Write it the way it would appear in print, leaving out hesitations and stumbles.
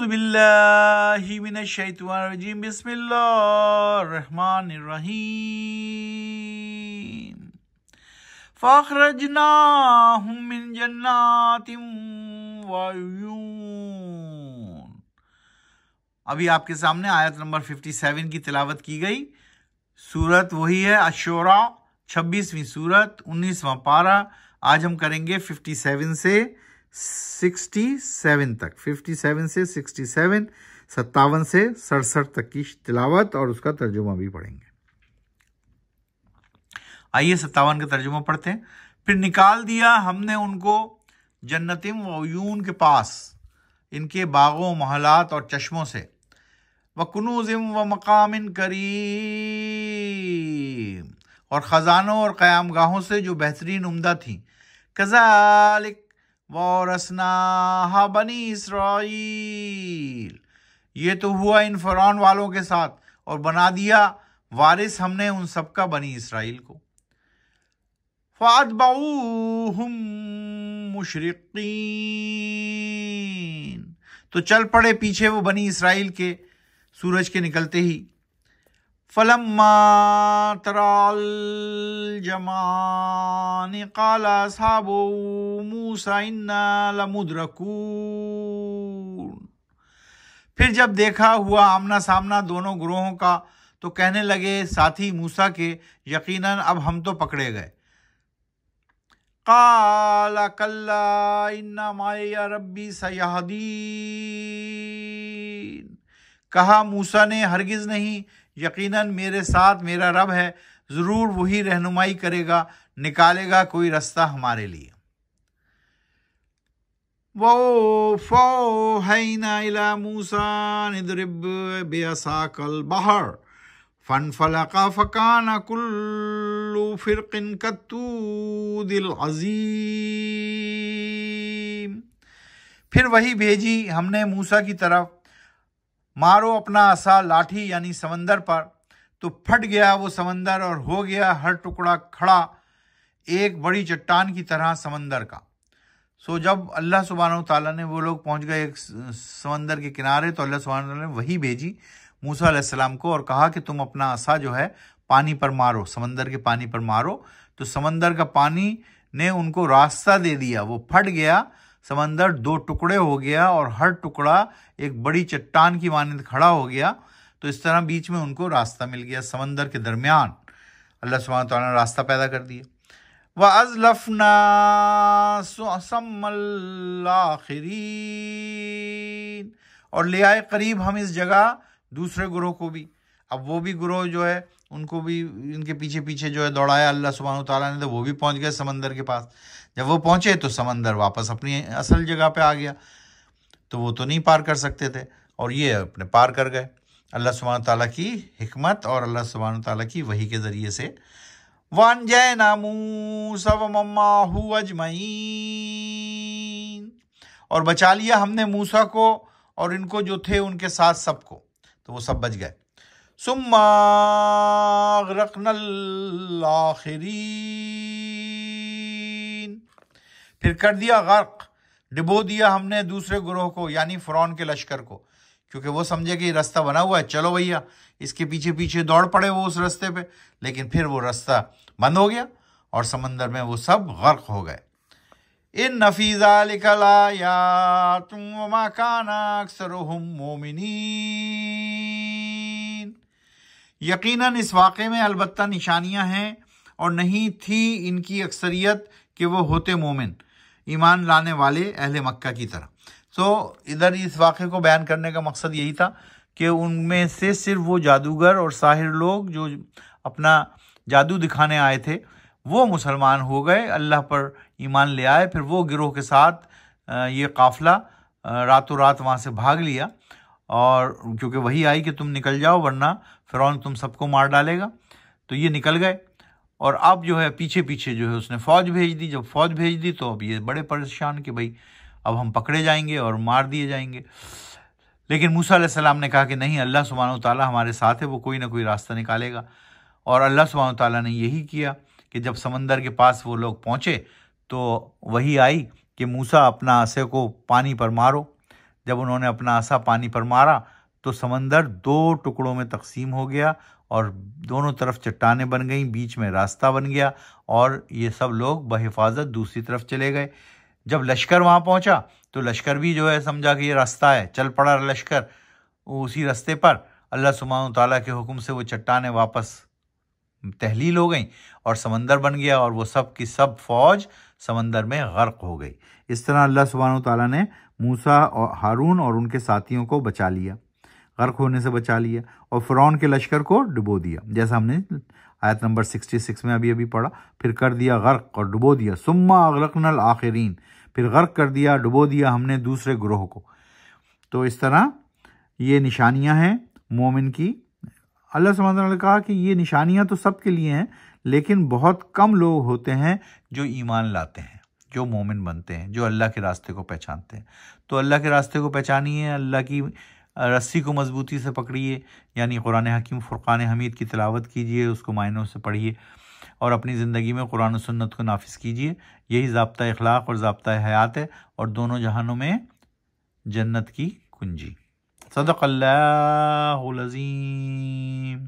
باللہ من الشیطان الرجیم بسم اللہ الرحمن الرحیم فاخرجناہم من جنات وعیون۔ ابھی آپ کے سامنے آیت نمبر 57 کی تلاوت کی گئی۔ سورت وہی ہے الشعراء، 26ویں سورت، 19واں پارہ۔ آج ہم کریں گے 57 سے 67 تک، 57 سے 67، 57 سے 67 تک کی تلاوت اور اس کا ترجمہ بھی پڑھیں گے۔ آئیے 57 کا ترجمہ پڑھتے ہیں۔ پھر نکال دیا ہم نے ان کو جنتم و عیون کے پاس، ان کے باغوں، محلات اور چشموں سے، وکنوز و مقام کریم، اور خزانوں اور قیام گاہوں سے جو بہترین عمدہ تھیں۔ کذالک وَوَرَثْنَاهَا بنی اسرائیل، یہ تو ہوا ان فرعون والوں کے ساتھ، اور بنا دیا وارث ہم نے ان سب کا بنی اسرائیل کو۔ فَأَتْبَعُوهُمْ مُشْرِقِينَ، تو چل پڑے پیچھے وہ بنی اسرائیل کے سورج کے نکلتے ہی۔ فَلَمَّا تَرَى الْجَمْعَانِ قَالَ أَصْحَابُ مُوسَىٰ إِنَّا لَمُدْرَكُونَ، پھر جب دیکھا ہوا آمنا سامنا دونوں گروہوں کا، تو کہنے لگے ساتھی موسیٰ کے، یقیناً اب ہم تو پکڑے گئے۔ قَالَ كَلَّا إِنَّ مَعِيَ رَبِّي سَيَهْدِينِ، کہا موسیٰ نے ہرگز نہیں، یقیناً میرے ساتھ میرا رب ہے، ضرور وہی رہنمائی کرے گا، نکالے گا کوئی رستہ ہمارے لیے۔ فَأَوْحَيْنَا إِلَىٰ مُوسَىٰ أَنِ اضْرِب بِّعَصَاكَ الْبَحْرَ فَانفَلَقَ فَكَانَ كُلُّ فِرْقٍ كَالطُّودِ الْعَظِيمِ، پھر وہی بھیجی ہم نے موسیٰ کی طرف، مارو اپنا عصا لاٹھی یعنی سمندر پر، تو پھٹ گیا وہ سمندر اور ہو گیا ہر ٹکڑا کھڑا ایک بڑی چٹان کی طرح سمندر کا۔ سو جب اللہ سبحانہ تعالیٰ نے، وہ لوگ پہنچ گئے ایک سمندر کے کنارے، تو اللہ سبحانہ تعالیٰ نے وہی بھیجی موسیٰ علیہ السلام کو اور کہا کہ تم اپنا عصا جو ہے پانی پر مارو، سمندر کے پانی پر مارو، تو سمندر کا پانی نے ان کو راستہ دے دیا، وہ پھٹ گیا سمندر، دو ٹکڑے ہو گیا اور ہر ٹکڑا ایک بڑی چٹان کی مانند کھڑا ہو گیا۔ تو اس طرح بیچ میں ان کو راستہ مل گیا، سمندر کے درمیان اللہ سبحانہ تعالیٰ نے راستہ پیدا کر دیا۔ وَأَزْلَفْنَا ثَمَّ الْآخِرِينَ، اور لے آئے قریب ہم اس جگہ دوسرے گروہ کو بھی۔ اب وہ بھی گروہ جو ہے ان کو بھی ان کے پیچھے پیچھے جو ہے دوڑایا اللہ سبحانہ تعالیٰ نے، تو وہ بھی پہنچ گئے سمندر کے پاس۔ جب وہ پہنچے تو سمندر واپس اپنی اصل جگہ پہ آ گیا، تو وہ تو نہیں پار کر سکتے تھے، اور یہ اپنے پار کر گئے اللہ سبحانہ تعالیٰ کی حکمت اور اللہ سبحانہ تعالیٰ کی وحی کے ذریعے سے۔ وَأَنجَيْنَا مُوسَىٰ وَمَن مَّعَهُ أَجْمَعِينَ، اور بچا لیا ہم نے موسیٰ کو اور ان کو جو تھے ان کے ساتھ سب کو، تو وہ سب بچ گئے۔ ثُمَّ أَغْرَقْنَا الْآخِرِينَ، پھر کر دیا غرق، ڈبو دیا ہم نے دوسرے گروہ کو، یعنی فرعون کے لشکر کو، کیونکہ وہ سمجھے کہ یہ رستہ بنا ہوا ہے، چلو بھیا اس کے پیچھے پیچھے دوڑ پڑے وہ اس رستے پہ، لیکن پھر وہ رستہ بند ہو گیا اور سمندر میں وہ سب غرق ہو گئے۔ إِنَّ فِي ذَلِكَ لَآيَاتٍ وَمَا كَانَ أَكْثَرُهُم مُؤْمِنِينَ، یقیناً اس واقعے میں البتہ نشانیاں ہیں، اور نہیں تھی ان کی اکثریت کہ وہ ہوتے مومن، ایمان لانے والے اہل مکہ کی طرح۔ تو ادھر اس واقعے کو بیان کرنے کا مقصد یہی تھا کہ ان میں سے صرف وہ جادوگر اور ساحر لوگ جو اپنا جادو دکھانے آئے تھے وہ مسلمان ہو گئے، اللہ پر ایمان لے آئے۔ پھر وہ گروہ کے ساتھ یہ قافلہ راتوں رات وہاں سے بھاگ لیا، اور کیونکہ وہی آئی کہ تم نکل جاؤ ورنہ فرعون تم سب کو مار ڈالے گا، تو یہ نکل گئے۔ اور اب جو ہے پیچھے پیچھے جو ہے اس نے فوج بھیج دی۔ جب فوج بھیج دی تو اب یہ بڑے پریشان کہ بھائی اب ہم پکڑے جائیں گے اور مار دیے جائیں گے۔ لیکن موسیٰ علیہ السلام نے کہا کہ نہیں، اللہ سبحانہ تعالیٰ ہمارے ساتھ ہے، وہ کوئی نہ کوئی راستہ نکالے گا۔ اور اللہ سبحانہ تعالیٰ نے یہی کیا کہ جب سمندر کے پاس وہ لوگ پہنچے تو وہی آئی کہ موسیٰ اپنا عصا کو پانی پر مارو، جب انہوں نے اپنا عصا پانی پر مارا تو سمندر 2 ٹکڑوں میں تقسیم ہو گیا اور دونوں طرف چٹانیں بن گئیں، بیچ میں راستہ بن گیا اور یہ سب لوگ بحفاظت دوسری طرف چلے گئے۔ جب لشکر وہاں پہنچا تو لشکر بھی جو ہے سمجھا کہ یہ راستہ ہے، چل پڑا لشکر اسی راستے پر۔ اللہ سبحانہ تعالیٰ کے حکم سے وہ چٹانیں واپس تحلیل ہو گئیں اور سمندر بن گیا اور وہ سب کی سب فوج سمندر میں غرق ہو گئی۔ اس طرح اللہ سبحانہ تعالیٰ نے موسیٰ اور ہارون اور ان کے ساتھیوں کو بچا لیا، غرق ہونے سے بچا لیا، اور فرعون کے لشکر کو ڈبو دیا، جیسا ہم نے آیت نمبر 66 میں ابھی پڑھا۔ پھر کر دیا غرق اور ڈبو دیا، ثم اغرقنا الآخرین، پھر غرق کر دیا، ڈبو دیا ہم نے دوسرے گروہ کو۔ تو اس طرح یہ نشانیاں ہیں مومن کی۔ اللہ سبحانہ وتعالیٰ نے کہا کہ یہ نشانیاں تو سب کے لیے ہیں، لیکن بہت کم لوگ ہوتے ہیں جو ایمان لاتے ہیں، جو مومن بنتے ہیں، جو اللہ کے راستے کو پہچانتے ہیں۔ تو اللہ کے راستے کو پہچانیے، اللہ کی رسی کو مضبوطی سے پکڑیے، یعنی قرآن حکیم فرقان حمید کی تلاوت کیجیے، اس کو معنوں سے پڑھیے اور اپنی زندگی میں قرآن و سنت کو نافذ کیجیے۔ یہی ضابطہ اخلاق اور ضابطہ حیات ہے، اور دونوں جہانوں میں جنت کی کنجی۔ صدق اللہ العظیم۔